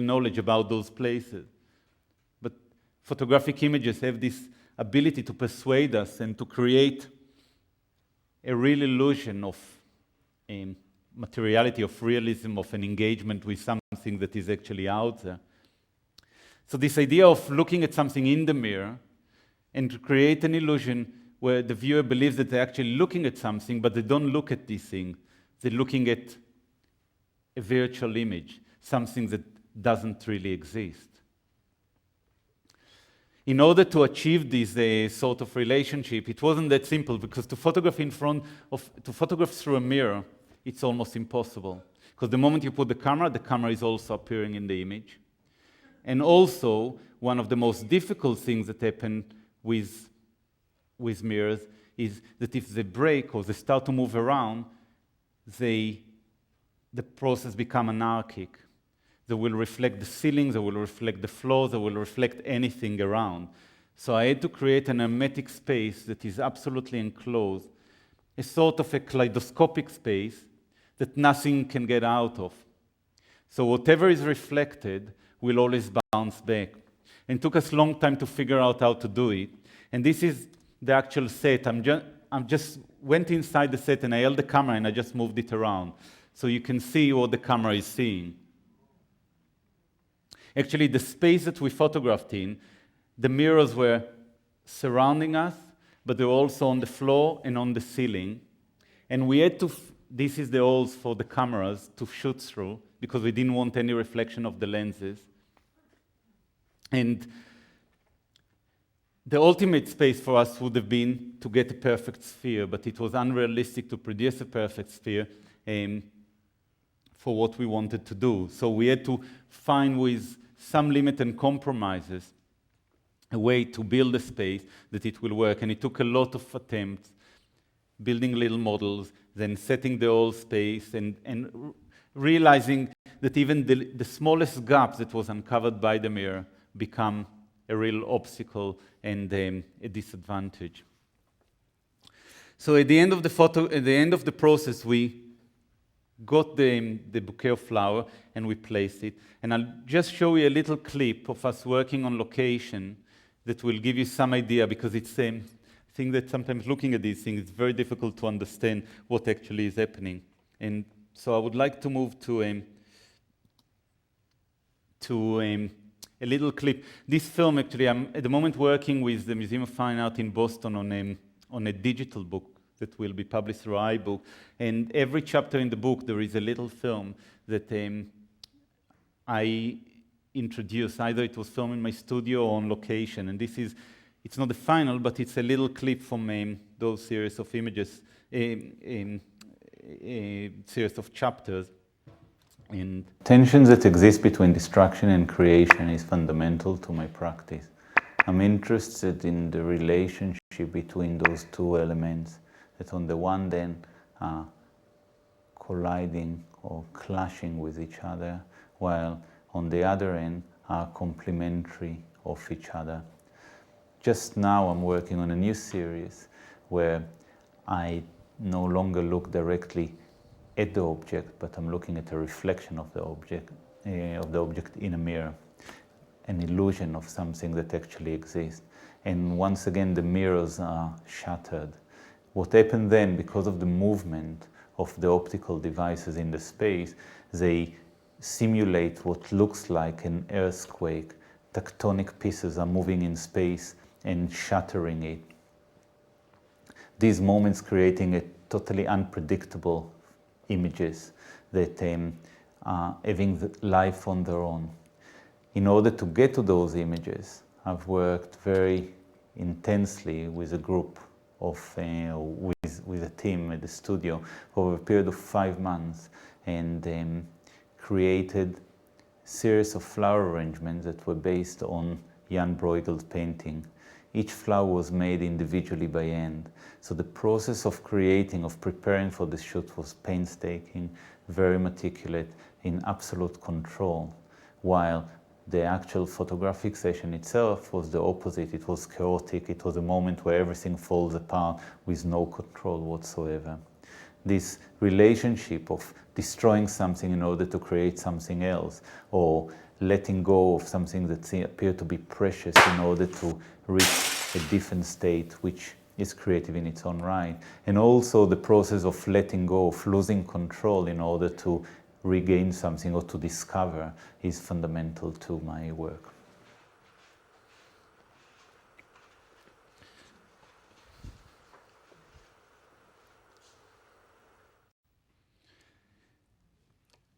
knowledge about those places. But photographic images have this ability to persuade us and to create a real illusion of materiality, of realism, of an engagement with something that is actually out there. So this idea of looking at something in the mirror and to create an illusion where the viewer believes that they're actually looking at something, but they don't look at this thing. They're looking at a virtual image, something that doesn't really exist. In order to achieve this sort of relationship, it wasn't that simple, because to photograph through a mirror, it's almost impossible. Because the moment you put the camera is also appearing in the image. And also, one of the most difficult things that happen with mirrors is that if they break or they start to move around, the process becomes anarchic. They will reflect the ceiling, they will reflect the floor, they will reflect anything around. So I had to create an hermetic space that is absolutely enclosed, a sort of a kaleidoscopic space that nothing can get out of. So whatever is reflected will always bounce back. And it took us a long time to figure out how to do it. And this is the actual set. I just went inside the set and I held the camera and I just moved it around. So you can see what the camera is seeing. Actually, the space that we photographed in, the mirrors were surrounding us, but they were also on the floor and on the ceiling. And we had to, this is the holes for the cameras to shoot through, because we didn't want any reflection of the lenses. And the ultimate space for us would have been to get a perfect sphere, but it was unrealistic to produce a perfect sphere for what we wanted to do. So we had to find, with some limit and compromises, a way to build a space that it will work. And it took a lot of attempts, building little models, then setting the whole space, and realizing that even the smallest gap that was uncovered by the mirror become a real obstacle and a disadvantage. So at the end of the process, we got the bouquet of flower and we placed it. And I'll just show you a little clip of us working on location that will give you some idea, because it's I think that sometimes looking at these things, it's very difficult to understand what actually is happening. And so I would like to move to a little clip. This film, actually, I'm at the moment working with the Museum of Fine Art in Boston on a digital book that will be published through iBook. And every chapter in the book, there is a little film that I introduce. Either it was filmed in my studio or on location. And this is, it's not the final, but it's a little clip from those series of images, a series of chapters. And tensions that exist between destruction and creation is fundamental to my practice. I'm interested in the relationship between those two elements that on the one hand are colliding or clashing with each other, while on the other end are complementary of each other. Just now I'm working on a new series where I no longer look directly at the object, but I'm looking at a reflection of the object in a mirror, an illusion of something that actually exists. And once again, the mirrors are shattered. What happened then, because of the movement of the optical devices in the space, they simulate what looks like an earthquake. Tectonic pieces are moving in space and shattering it. These moments creating a totally unpredictable images that are having life on their own. In order to get to those images, I've worked very intensely with a group of, with a team at the studio over a period of 5 months, and created a series of flower arrangements that were based on Jan Bruegel's painting. Each flower was made individually by hand. So the process of creating, of preparing for the shoot was painstaking, very meticulous, in absolute control, while the actual photographic session itself was the opposite. It was chaotic. It was a moment where everything falls apart with no control whatsoever. This relationship of destroying something in order to create something else, or letting go of something that appears to be precious in order to reach a different state, which is creative in its own right. And also the process of letting go, of losing control in order to regain something or to discover is fundamental to my work.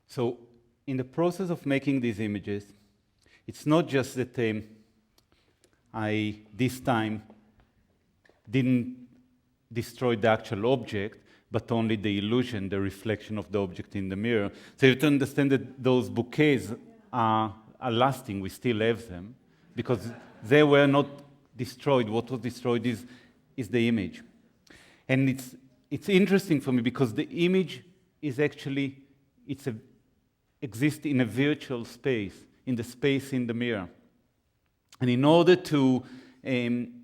So in the process of making these images, it's not just that I, this time, didn't destroy the actual object, but only the illusion, the reflection of the object in the mirror. So you have to understand that those bouquets are lasting, we still have them, because they were not destroyed. What was destroyed is the image. And it's interesting for me because the image is actually, exists in a virtual space, in the space in the mirror. And in order to, and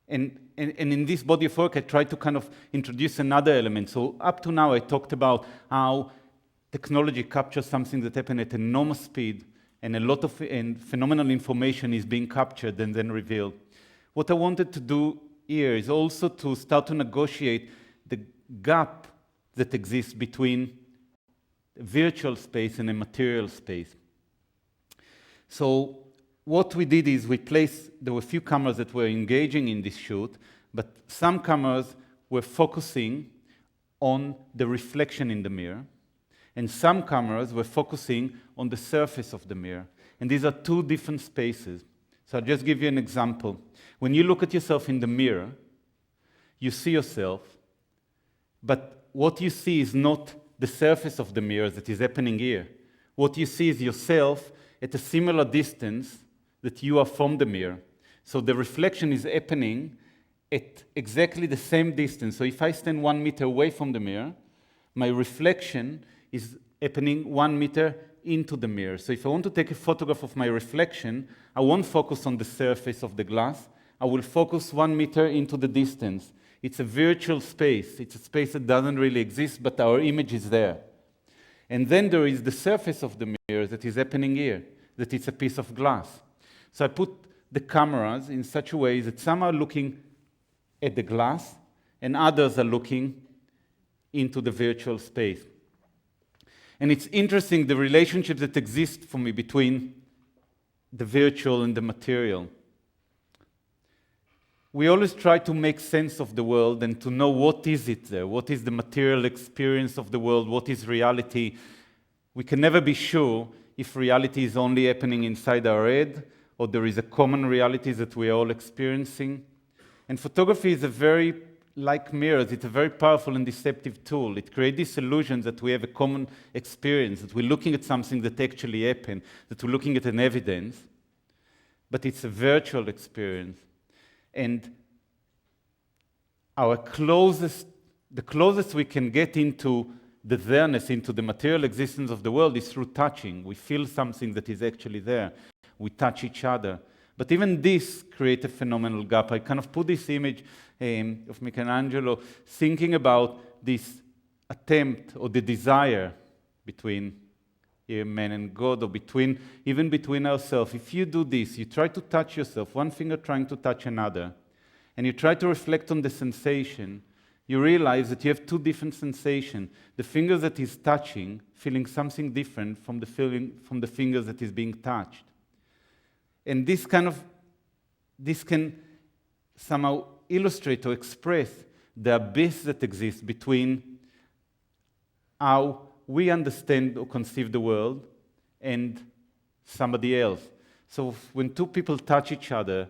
in this body of work, I tried to kind of introduce another element. So up to now, I talked about how technology captures something that happened at enormous speed, and a lot of phenomenal information is being captured and then revealed. What I wanted to do here is also to start to negotiate the gap that exists between a virtual space and a material space. So what we did is there were a few cameras that were engaging in this shoot, but some cameras were focusing on the reflection in the mirror, and some cameras were focusing on the surface of the mirror. And these are two different spaces. So I'll just give you an example. When you look at yourself in the mirror, you see yourself, but what you see is not the surface of the mirror that is happening here. What you see is yourself at a similar distance that you are from the mirror. So the reflection is happening at exactly the same distance. So if I stand 1 meter away from the mirror, my reflection is happening 1 meter into the mirror. So if I want to take a photograph of my reflection, I won't focus on the surface of the glass. I will focus 1 meter into the distance. It's a virtual space. It's a space that doesn't really exist, but our image is there. And then there is the surface of the mirror that is happening here, that it's a piece of glass. So I put the cameras in such a way that some are looking at the glass and others are looking into the virtual space. And it's interesting the relationship that exists for me between the virtual and the material. We always try to make sense of the world and to know what is it there, what is the material experience of the world, what is reality. We can never be sure if reality is only happening inside our head or there is a common reality that we are all experiencing. And photography is like mirrors, it's a very powerful and deceptive tool. It creates this illusion that we have a common experience, that we're looking at something that actually happened, that we're looking at an evidence, but it's a virtual experience. And the closest we can get into the there-ness, into the material existence of the world is through touching. We feel something that is actually there. We touch each other. But even this creates a phenomenal gap. I kind of put this image of Michelangelo thinking about this attempt or the desire between man and God, or even between ourselves. If you do this, you try to touch yourself, one finger trying to touch another, and you try to reflect on the sensation, you realize that you have two different sensations. The finger that is touching, feeling something different from the finger that is being touched. And this can somehow illustrate or express the abyss that exists between how we understand or conceive the world and somebody else. So when two people touch each other,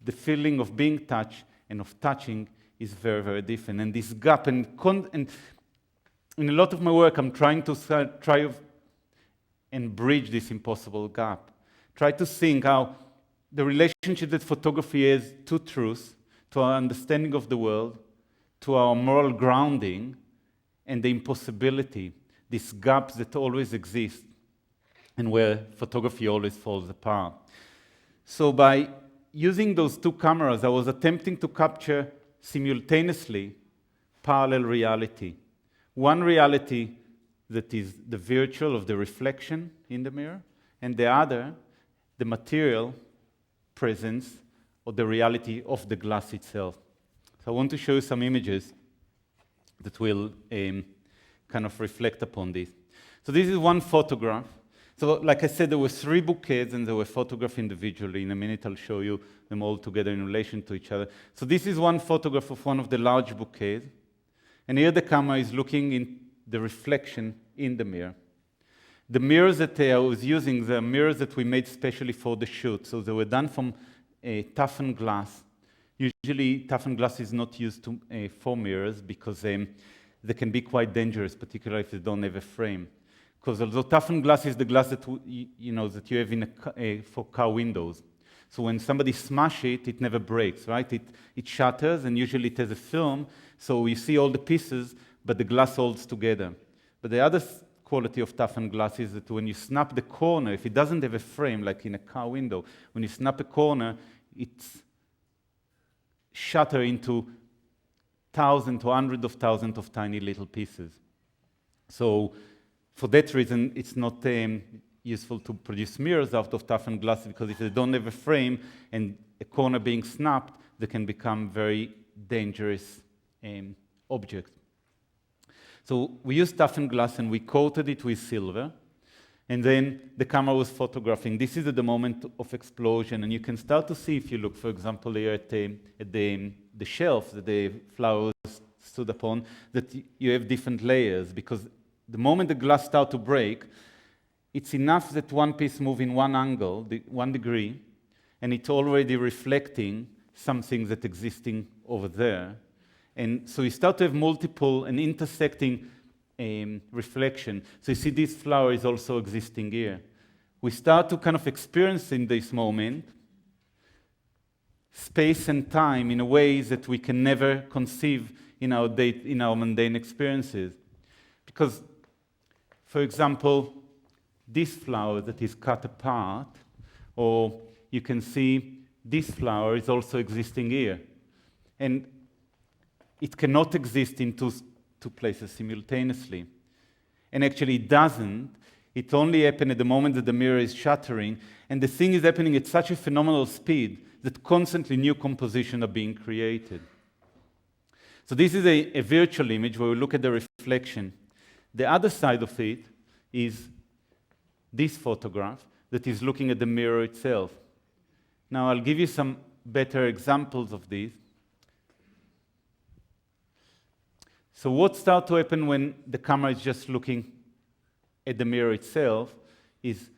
the feeling of being touched and of touching is very, very different. And this gap, and in a lot of my work, I'm trying to try and bridge this impossible gap. Try to think how the relationship that photography has to truth, to our understanding of the world, to our moral grounding, and the impossibility, these gaps that always exist, and where photography always falls apart. So by using those two cameras, I was attempting to capture simultaneously parallel reality. One reality that is the virtual of the reflection in the mirror, and the other, the material presence or the reality of the glass itself. So I want to show you some images that will kind of reflect upon this. So this is one photograph. So like I said, there were 3 bouquets and they were photographed individually. In a minute I'll show you them all together in relation to each other. So this is one photograph of one of the large bouquets. And here the camera is looking in the reflection in the mirror. The mirrors that I was using, the mirrors that we made specially for the shoot. So they were done from toughened glass. Usually toughened glass is not used for mirrors because they can be quite dangerous, particularly if they don't have a frame. Because although toughened glass is the glass that that you have for car windows. So when somebody smashes it, it never breaks, right? It shatters, and usually it has a film, so you see all the pieces, but the glass holds together. But the other quality of toughened glass is that when you snap the corner, if it doesn't have a frame, like in a car window, when you snap a corner, it's shatters into thousands or hundreds of thousands of tiny little pieces. So for that reason, it's not useful to produce mirrors out of toughened glass, because if they don't have a frame and a corner being snapped, they can become very dangerous objects. So we used toughened glass and we coated it with silver, and then the camera was photographing. This is at the moment of explosion, and you can start to see, if you look, for example, here at the shelf that the flowers stood upon, that you have different layers, because the moment the glass starts to break, it's enough that one piece moves in one angle, 1 degree, and it's already reflecting something that's existing over there. And so you start to have multiple and intersecting reflection. So you see this flower is also existing here. We start to kind of experience in this moment space and time in a ways that we can never conceive in our mundane experiences. Because, for example, this flower that is cut apart, or you can see this flower is also existing here. And it cannot exist in two places simultaneously. And actually it doesn't. It only happens at the moment that the mirror is shattering, and the thing is happening at such a phenomenal speed that constantly new compositions are being created. So this is a virtual image where we look at the reflection. The other side of it is this photograph that is looking at the mirror itself. Now I'll give you some better examples of this. So what starts to happen when the camera is just looking at the mirror itself is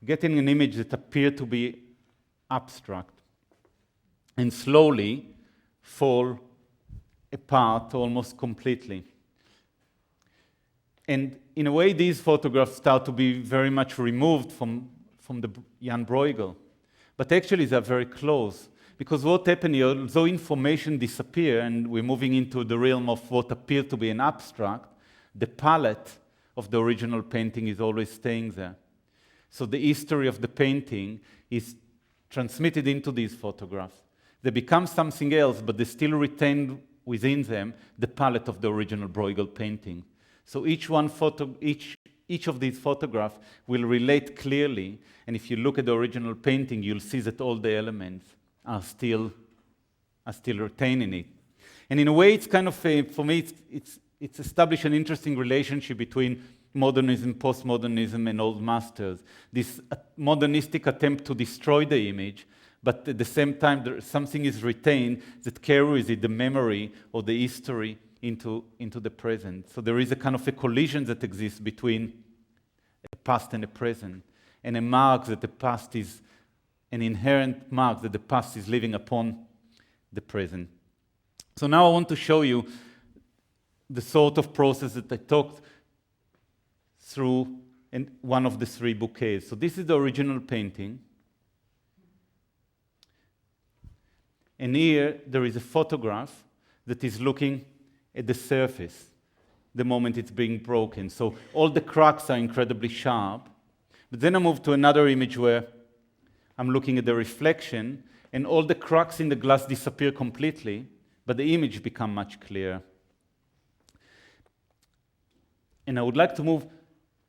getting an image that appears to be abstract and slowly fall apart almost completely. And in a way, these photographs start to be very much removed from the Jan Bruegel. But actually, they're very close. Because what happened here, although information disappears and we're moving into the realm of what appeared to be an abstract, the palette of the original painting is always staying there. So the history of the painting is transmitted into these photographs. They become something else, but they still retain within them the palette of the original Bruegel painting. So each of these photographs will relate clearly, and if you look at the original painting, you'll see that all the elements are still retained in it. And in a way, it's kind of for me, it's established an interesting relationship between modernism, postmodernism, and old masters. This modernistic attempt to destroy the image, but at the same time, something is retained that carries it, the memory or the history, into the present. So there is a kind of a collision that exists between a past and a present, and a mark that the past is, an inherent mark that the past is living upon the present. So now I want to show you the sort of process that I talked through in one of the 3 bouquets. So this is the original painting. And here there is a photograph that is looking at the surface the moment it's being broken. So all the cracks are incredibly sharp. But then I move to another image where I'm looking at the reflection, and all the cracks in the glass disappear completely, but the image becomes much clearer. And I would like to move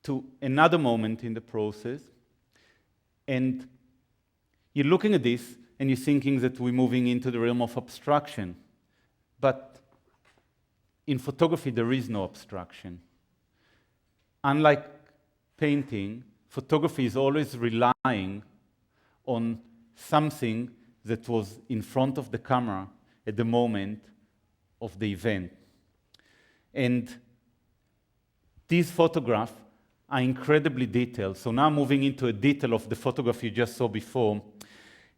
to another moment in the process. And you're looking at this and you're thinking that we're moving into the realm of abstraction. But in photography, there is no abstraction. Unlike painting, photography is always relying on something that was in front of the camera at the moment of the event. And these photographs are incredibly detailed. So now moving into a detail of the photograph you just saw before,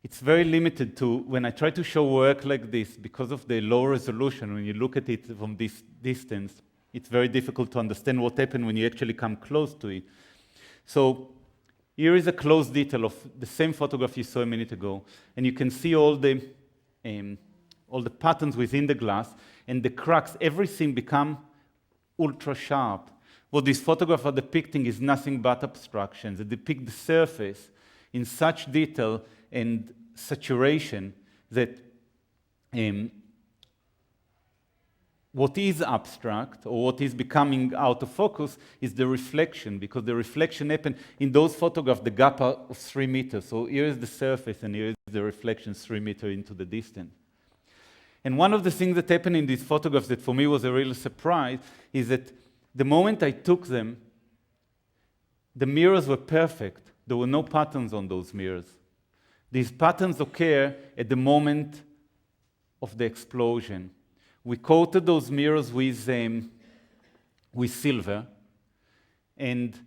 it's very limited to, when I try to show work like this, because of the low resolution, when you look at it from this distance, it's very difficult to understand what happened when you actually come close to it. So here is a close detail of the same photograph you saw a minute ago, and you can see all the patterns within the glass, and the cracks, everything become ultra sharp. What these photographs are depicting is nothing but abstractions. They depict the surface in such detail and saturation that what is abstract or what is becoming out of focus is the reflection, because the reflection happened in those photographs, the gap of 3 meters. So here is the surface and here is the reflection 3 meters into the distance. And one of the things that happened in these photographs that for me was a real surprise is that the moment I took them, the mirrors were perfect. There were no patterns on those mirrors. These patterns occur at the moment of the explosion. We coated those mirrors with silver, and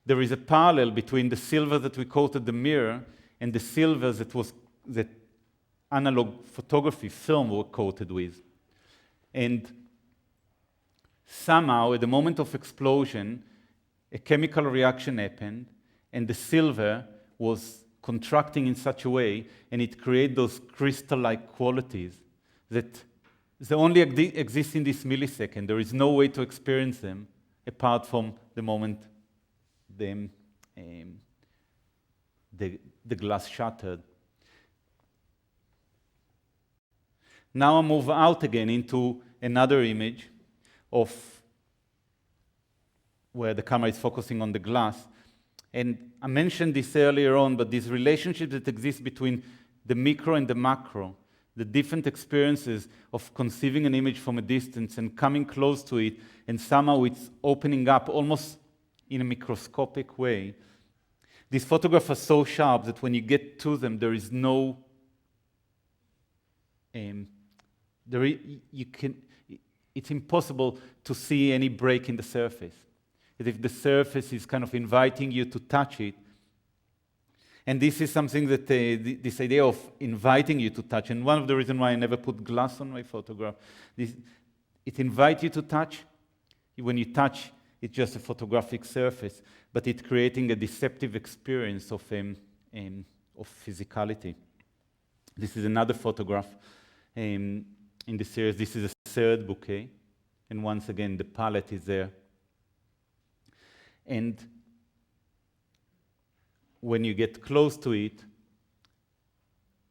there is a parallel between the silver that we coated the mirror and the silver that analog photography film were coated with. And somehow, at the moment of explosion, a chemical reaction happened, and the silver was contracting in such a way, and it created those crystal-like qualities that they only exist in this millisecond. There is no way to experience them apart from the moment the glass shattered. Now I move out again into another image of where the camera is focusing on the glass. And I mentioned this earlier on, but this relationship that exists between the micro and the macro, the different experiences of conceiving an image from a distance and coming close to it, and somehow it's opening up almost in a microscopic way. These photographs are so sharp that when you get to them, there is no... it's impossible to see any break in the surface. As if the surface is kind of inviting you to touch it. And this is something that, this idea of inviting you to touch, and one of the reasons why I never put glass on my photograph, it invites you to touch. When you touch, it's just a photographic surface, but it's creating a deceptive experience of physicality. This is another photograph in the series. This is a third bouquet, and once again, the palette is there. And when you get close to it,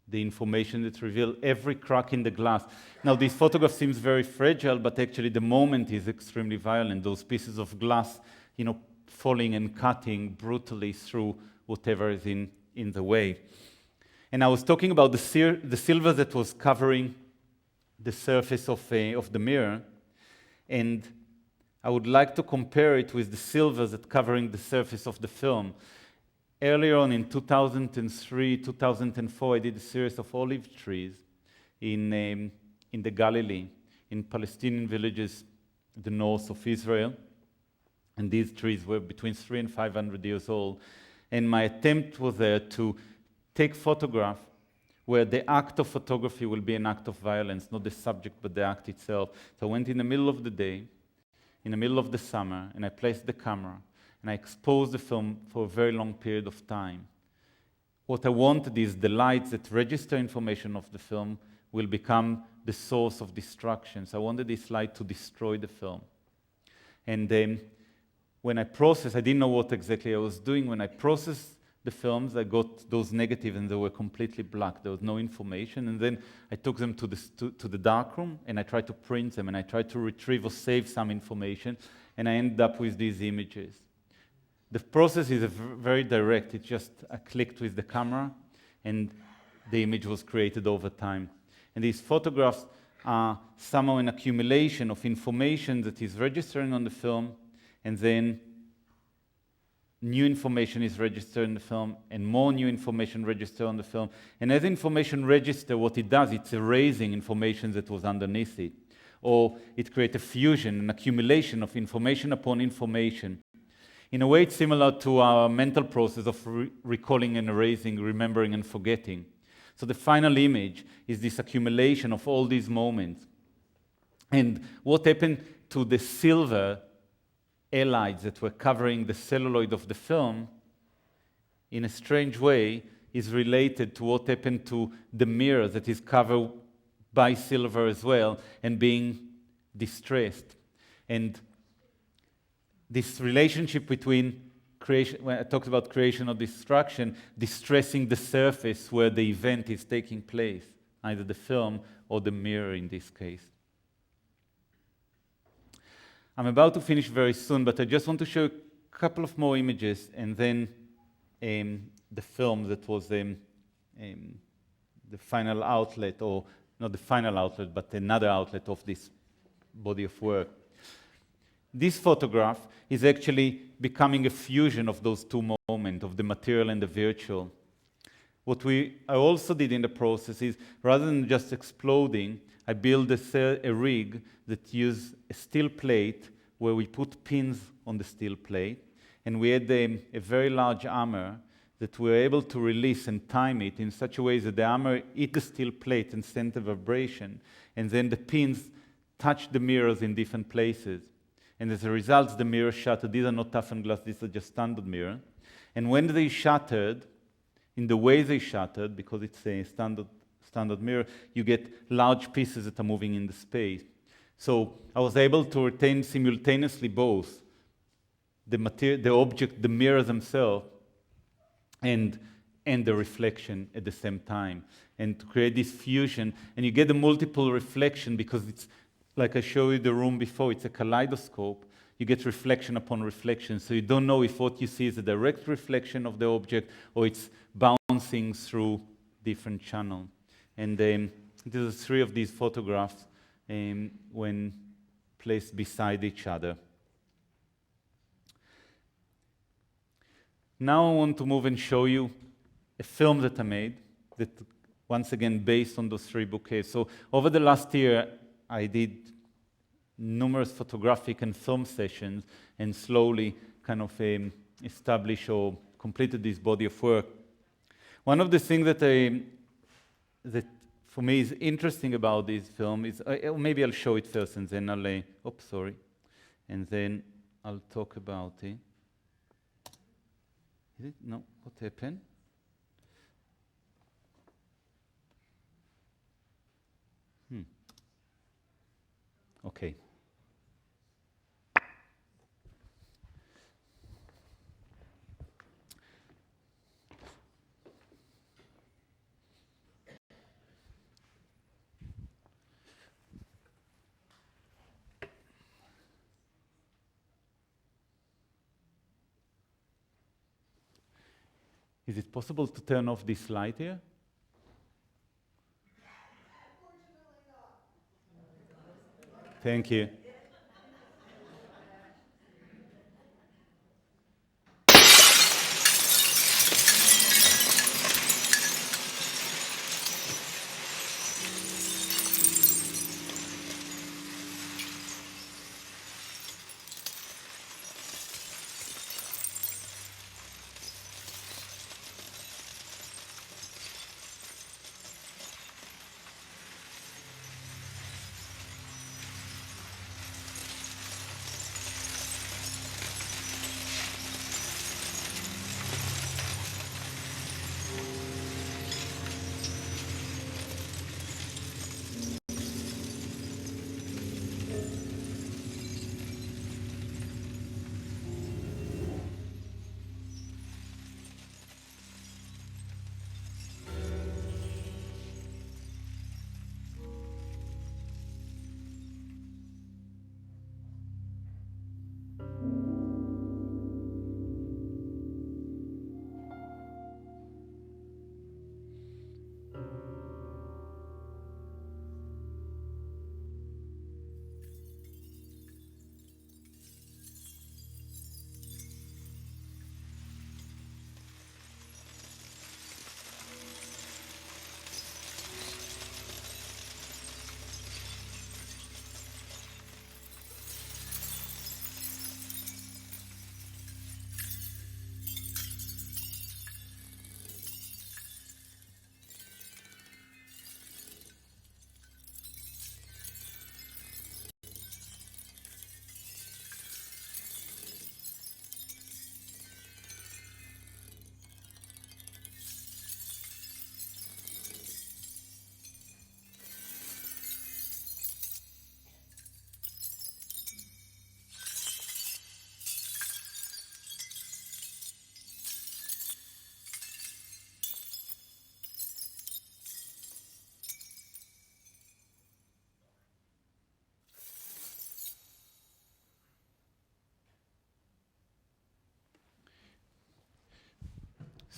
the information that's revealed, every crack in the glass. Now, this photograph seems very fragile, but actually the moment is extremely violent. Those pieces of glass, falling and cutting brutally through whatever is in the way. And I was talking about the silver that was covering the surface of the mirror, and I would like to compare it with the silver that's covering the surface of the film. Earlier on in 2003, 2004, I did a series of olive trees in the Galilee, in Palestinian villages in the north of Israel. And these trees were between 300 and 500 years old. And my attempt was there to take photographs where the act of photography will be an act of violence, not the subject, but the act itself. So I went in the middle of the day, in the middle of the summer, and I placed the camera, and I exposed the film for a very long period of time. What I wanted is the lights that register information of the film will become the source of destruction. So I wanted this light to destroy the film. And then when I processed, I didn't know what exactly I was doing. When I processed the films, I got those negatives and they were completely black. There was no information. And then I took them to the darkroom and I tried to print them and I tried to retrieve or save some information, and I ended up with these images. The process is very direct. It's just I clicked with the camera, and the image was created over time. And these photographs are somehow an accumulation of information that is registering on the film, and then new information is registered in the film, and more new information registered on the film. And as information registers, what it does, it's erasing information that was underneath it. Or it creates a fusion, an accumulation of information upon information. In a way, it's similar to our mental process of recalling and erasing, remembering and forgetting. So the final image is this accumulation of all these moments. And what happened to the silver halides that were covering the celluloid of the film, in a strange way, is related to what happened to the mirror that is covered by silver as well and being distressed. And this relationship between creation, when I talked about creation or destruction, distressing the surface where the event is taking place, either the film or the mirror in this case. I'm about to finish very soon, but I just want to show a couple of more images, and then the film that was the final outlet, or not the final outlet, but another outlet of this body of work. This photograph is actually becoming a fusion of those two moments, of the material and the virtual. What I also did in the process is, rather than just exploding, I built a rig that used a steel plate where we put pins on the steel plate, and we had a very large hammer that we were able to release and time it in such a way that the hammer hit the steel plate and sent a vibration, and then the pins touched the mirrors in different places. And as a result, the mirrors shattered. These are not toughened glass, these are just standard mirror. And when they shattered, in the way they shattered, because it's a standard mirror, you get large pieces that are moving in the space. So I was able to retain simultaneously both the object, the mirror themselves, and the reflection at the same time, and to create this fusion. And you get a multiple reflection because it's, like I showed you the room before, it's a kaleidoscope. You get reflection upon reflection, so you don't know if what you see is a direct reflection of the object or it's bouncing through different channels. And there's three of these photographs when placed beside each other. Now I want to move and show you a film that I made, that once again based on those three bouquets. So over the last year, I did numerous photographic and film sessions and slowly kind of established or completed this body of work. One of the things that for me is interesting about this film is, maybe I'll show it first and then and then I'll talk about it. Is it? No, what happened? Okay. Is it possible to turn off this light here? Thank you.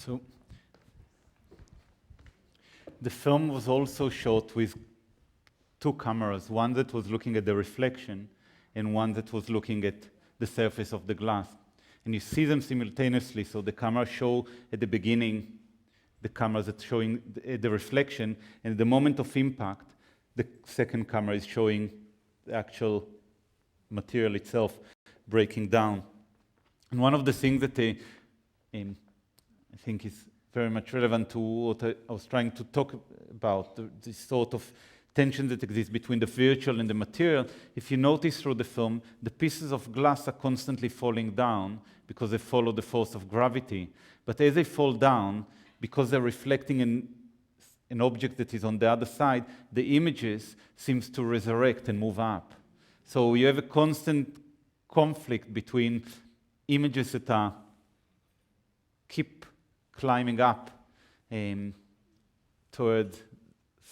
So the film was also shot with two cameras, one that was looking at the reflection and one that was looking at the surface of the glass. And you see them simultaneously, so the camera show at the beginning the cameras that showing the reflection, and at the moment of impact, the second camera is showing the actual material itself breaking down. And one of the things that I think is very much relevant to what I was trying to talk about, this sort of tension that exists between the virtual and the material. If you notice through the film, the pieces of glass are constantly falling down because they follow the force of gravity. But as they fall down, because they're reflecting an object that is on the other side, the images seems to resurrect and move up. So you have a constant conflict between images that are keep climbing up toward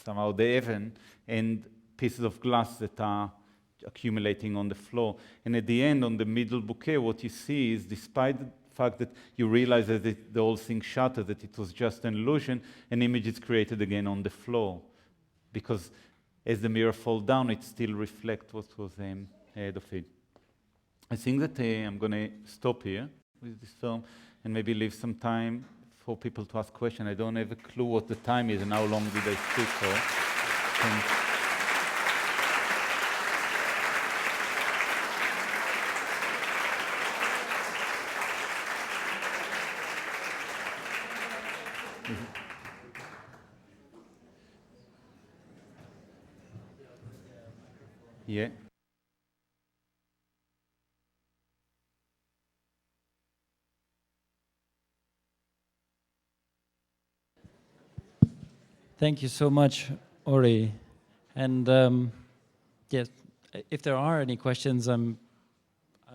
somehow the heaven, and pieces of glass that are accumulating on the floor. And at the end, on the middle bouquet, what you see is, despite the fact that you realize that the whole thing shattered, that it was just an illusion, an image is created again on the floor. Because as the mirror falls down, it still reflects what was ahead of it. I think that I'm going to stop here with this film and maybe leave some time for people to ask questions. I don't have a clue what the time is and how long did I speak for. Yeah. Thank you so much, Ori. And yes, if there are any questions, I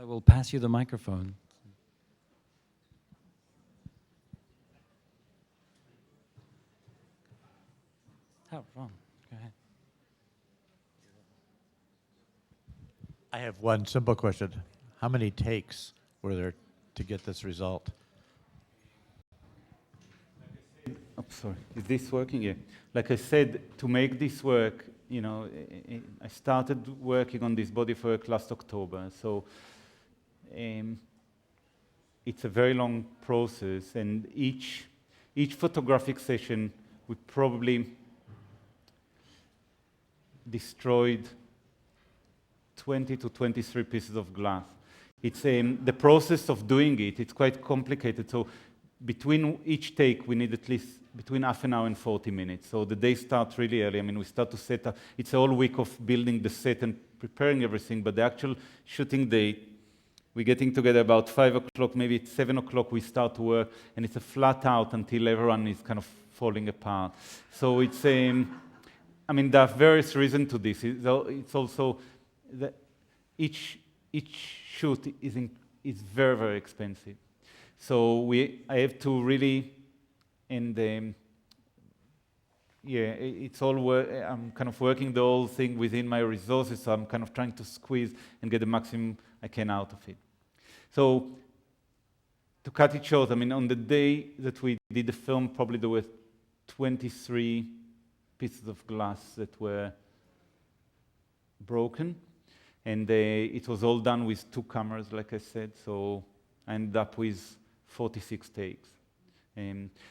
will pass you the microphone. Oh, Ron, go ahead. I have one simple question. How many takes were there to get this result? Oh, sorry, is this working? Yeah. Like I said, to make this work, I started working on this body of work last October. So it's a very long process, and each photographic session we probably destroyed 20 to 23 pieces of glass. It's the process of doing it, it's quite complicated. So between each take, we need at least between half an hour and 40 minutes. So the day starts really early. I mean, we start to set up. It's a whole week of building the set and preparing everything, but the actual shooting day, we're getting together about 5 o'clock, maybe it's 7 o'clock we start to work, and it's a flat out until everyone is kind of falling apart. So it's, there are various reasons to this. It's also that each shoot is very, very expensive. So I have to really, and it's all I'm kind of working the whole thing within my resources, so I'm kind of trying to squeeze and get the maximum I can out of it. So to cut it short, on the day that we did the film, probably there were 23 pieces of glass that were broken, and it was all done with 2 cameras, like I said, so I ended up with 46 takes.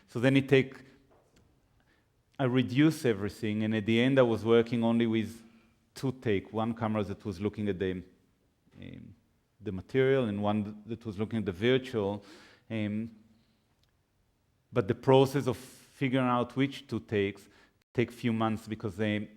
So then I reduced everything, and at the end I was working only with 2 takes, one camera that was looking at the material and one that was looking at the virtual. But the process of figuring out which 2 takes take a few months, because I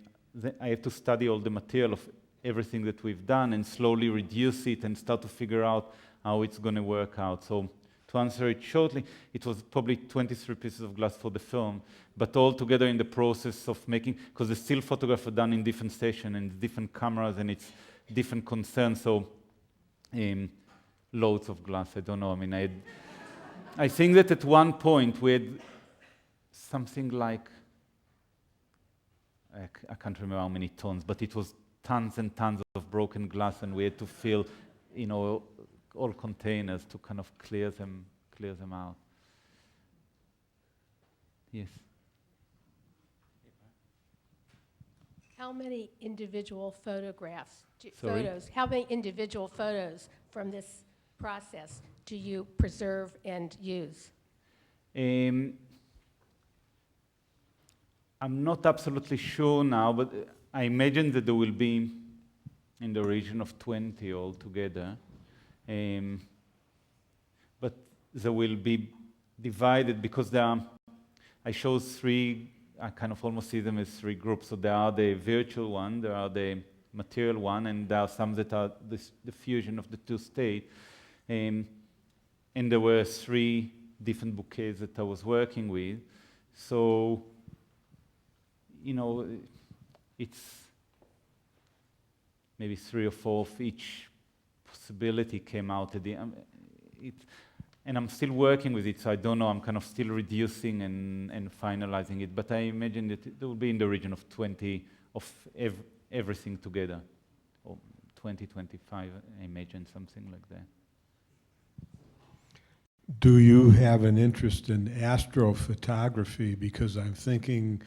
have to study all the material of everything that we've done and slowly reduce it and start to figure out how it's going to work out. So to answer it shortly, it was probably 23 pieces of glass for the film, but all together in the process of making, because the still photographs are done in different stations and different cameras, and it's different concerns, so loads of glass, I don't know. I think that at one point we had something like, I can't remember how many tons, but it was tons and tons of broken glass, and we had to fill, all containers to kind of clear them out. Yes. How many individual photographs, Sorry? photos, how many individual photos from this process do you preserve and use? I'm not absolutely sure now, but I imagine that there will be in the region of 20 altogether. But they will be divided because I chose three, I kind of almost see them as three groups. So there are the virtual one, there are the material one, and there are some that are the fusion of the two states. And there were three different bouquets that I was working with. So, it's maybe 3 or 4 of each possibility came out at the end. And I'm still working with it, so I don't know. I'm kind of still reducing and finalizing it. But I imagine that it will be in the region of 20 of everything together, or 20, 25. I imagine something like that. Do you have an interest in astrophotography? Because I'm thinking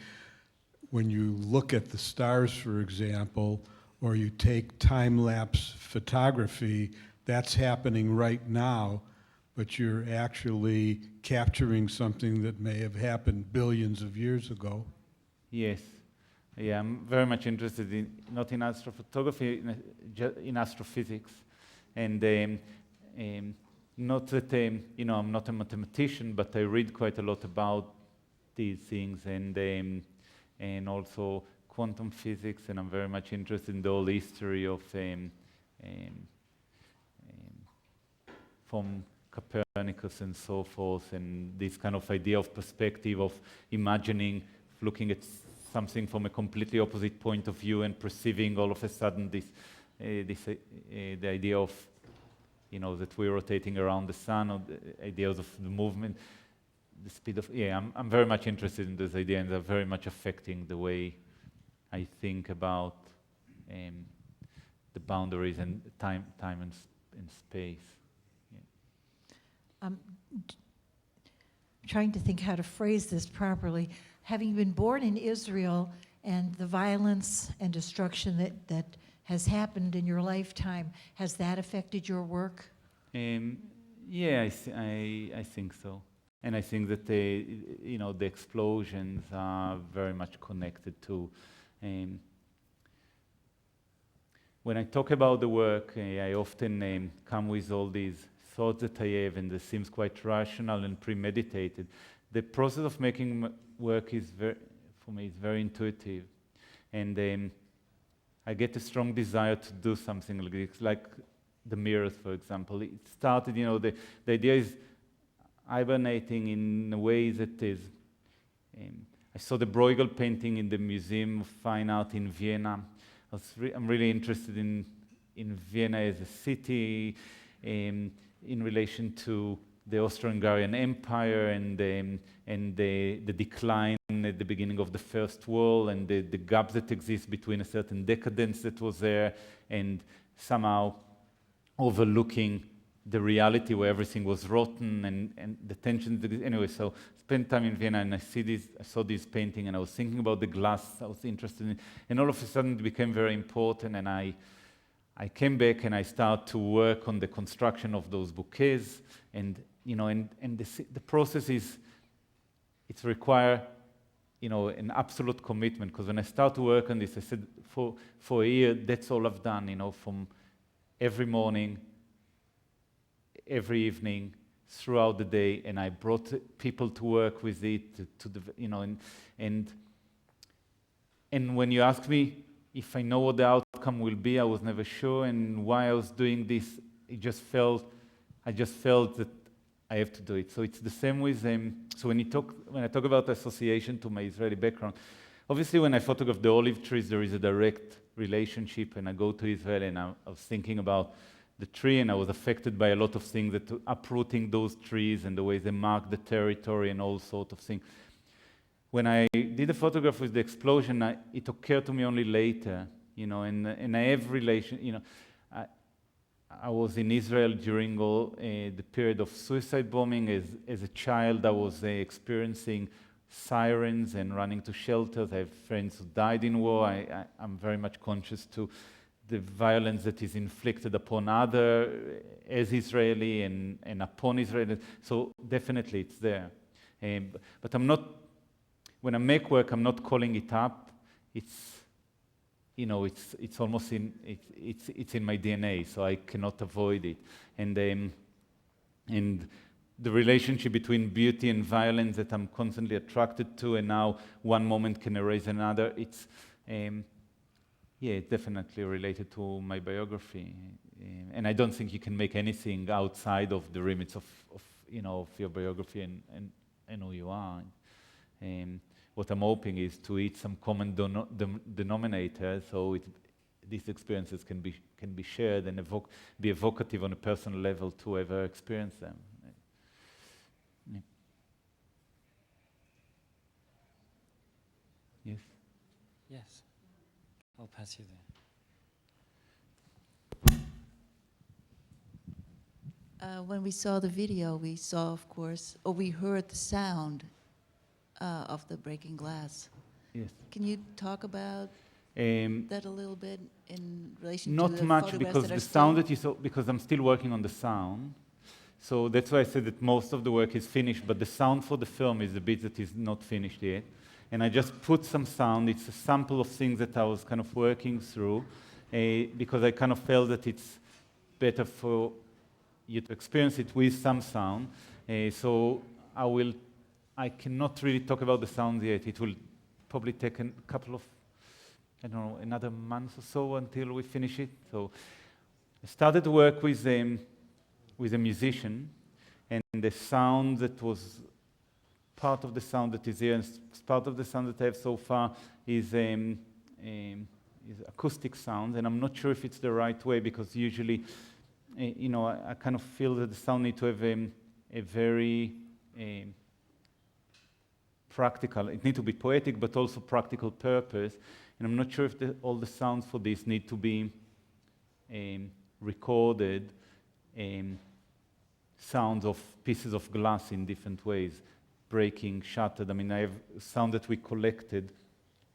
when you look at the stars, for example, or you take time-lapse photography, that's happening right now, but you're actually capturing something that may have happened billions of years ago. Yes. Yeah, I'm very much interested not in astrophotography, in astrophysics. And not that, I'm not a mathematician, but I read quite a lot about these things, and also quantum physics, and I'm very much interested in the whole history of from Copernicus and so forth, and this kind of idea of perspective of imagining, looking at something from a completely opposite point of view and perceiving all of a sudden the idea of, that we're rotating around the sun, or the ideas of the movement, the speed of, I'm very much interested in this idea, and they're very much affecting the way I think about the boundaries and time and space. Trying to think how to phrase this properly. Having been born in Israel and the violence and destruction that has happened in your lifetime, has that affected your work? Yeah, I think so. And I think that the explosions are very much connected to. When I talk about the work, I often come with all these thoughts that I have, and it seems quite rational and premeditated. The process of making work for me, is very intuitive, and I get a strong desire to do something like this, like the mirrors, for example. It started, the idea is hibernating in a way that is. I saw the Bruegel painting in the Museum of Fine Art in Vienna. I'm really interested in Vienna as a city, in relation to the Austro-Hungarian Empire and the decline at the beginning of the First World, and the gap that exists between a certain decadence that was there and somehow overlooking the reality where everything was rotten and the tension. Anyway, so spent time in Vienna, and I saw this painting, and I was thinking about the glass. I was interested in it, and all of a sudden it became very important, and I came back and I started to work on the construction of those bouquets, and the process it's require an absolute commitment, because when I start to work on this, I said for a year that's all I've done, from every morning, every evening, throughout the day, and I brought people to work with it and when you ask me if I know what the outcome will be, I was never sure, and why I was doing this, I just felt that I have to do it. So it's the same with so when I talk about association to my Israeli background, obviously when I photograph the olive trees, there is a direct relationship, and I go to Israel, and I was thinking about the tree, and I was affected by a lot of things, that uprooting those trees and the way they mark the territory and all sorts of things. When I did a photograph with the explosion, it occurred to me only later, and I have relation, I was in Israel during all the period of suicide bombing. As a child, I was experiencing sirens and running to shelters. I have friends who died in war. I'm very much conscious to the violence that is inflicted upon other as Israeli and upon Israelis. So definitely it's there. But I'm not, when I make work, I'm not calling it up. It's, you know, it's almost it's in my DNA, so I cannot avoid it. And the relationship between beauty and violence that I'm constantly attracted to, and now one moment can erase another. It's definitely related to my biography, and I don't think you can make anything outside of the limits of your biography and who you are. What I'm hoping is to eat some common denominator, so these experiences can be shared and be evocative on a personal level to whoever experience them. Yeah. Yes. Yes. I'll pass you there. When we saw the video, we saw, of course, or we heard the sound of the breaking glass. Yes. Can you talk about that a little bit in relation to Not the much, photographs because that are the still- sound that you saw, because I'm still working on the sound. So that's why I said that most of the work is finished, but the sound for the film is the bit that is not finished yet. And I just put some sound. It's a sample of things that I was kind of working through, because I kind of felt that it's better for you to experience it with some sound. So I cannot really talk about the sound yet. It will probably take a couple of, I don't know, another month or so until we finish it. So I started to work with a musician, and the sound that was part of the sound that is here, and part of the sound that I have so far is acoustic sound, and I'm not sure if it's the right way, because usually, I kind of feel that the sound needs to have a very practical, it needs to be poetic, but also practical purpose, and I'm not sure if all the sounds for this need to be recorded, sounds of pieces of glass in different ways, breaking, shattered. I mean, I have sound that we collected.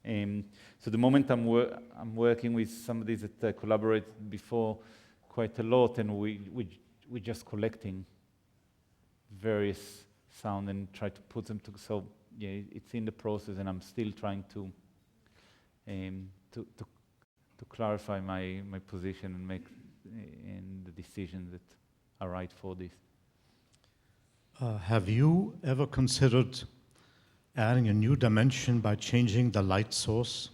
So the moment I'm working with somebody that I collaborated before quite a lot, and we're just collecting various sound and try to put them together. So yeah, it's in the process, and I'm still trying to clarify my position and make the decisions that are right for this. Have you ever considered adding a new dimension by changing the light source?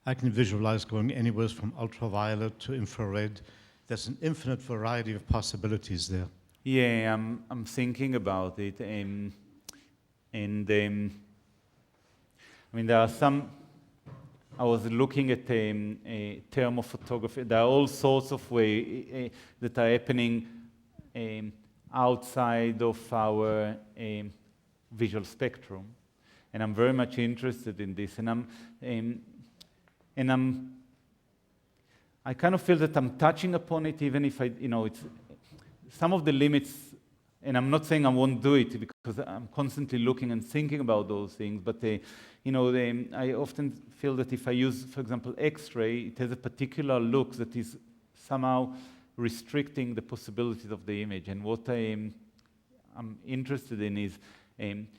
I can visualize going anywhere from ultraviolet to infrared. There's an infinite variety of possibilities there. Yeah, I'm thinking about it, and I mean, there are some. I was looking at a thermophotography. There are all sorts of ways that are happening outside of our visual spectrum, and I'm very much interested in this. I kind of feel that I'm touching upon it, even if it's some of the limits. And I'm not saying I won't do it, because I'm constantly looking and thinking about those things. But I often feel that if I use, for example, X-ray, it has a particular look that is somehow restricting the possibilities of the image. And what I'm interested in is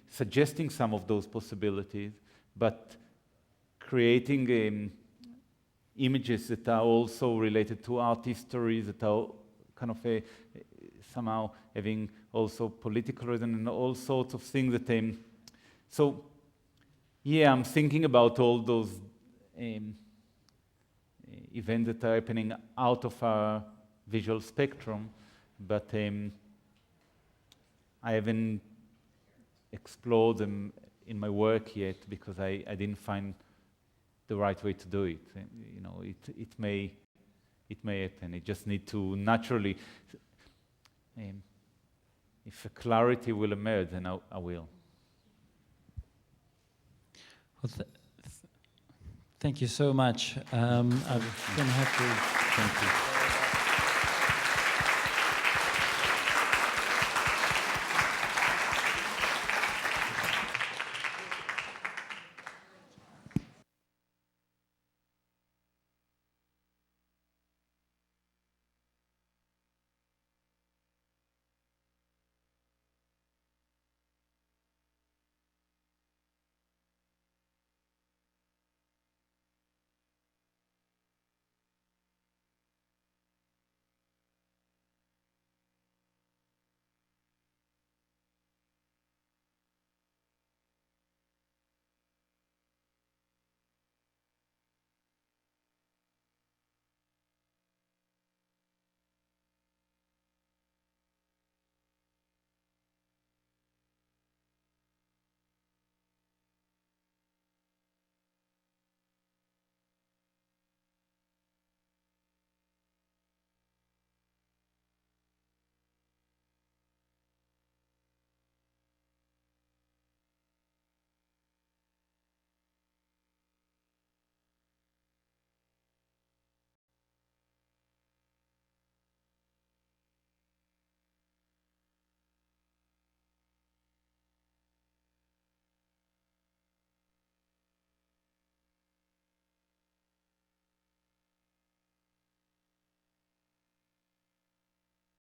suggesting some of those possibilities, but creating images that are also related to art history, that are kind of somehow having also political reason and all sorts of things that so yeah, I'm thinking about all those events that are happening out of our visual spectrum, but I haven't explored them in my work yet, because I didn't find the right way to do it. It may happen. It just need to naturally. If a clarity will emerge, then I will. Well, thank you so much. I'm going to have to. Thank you.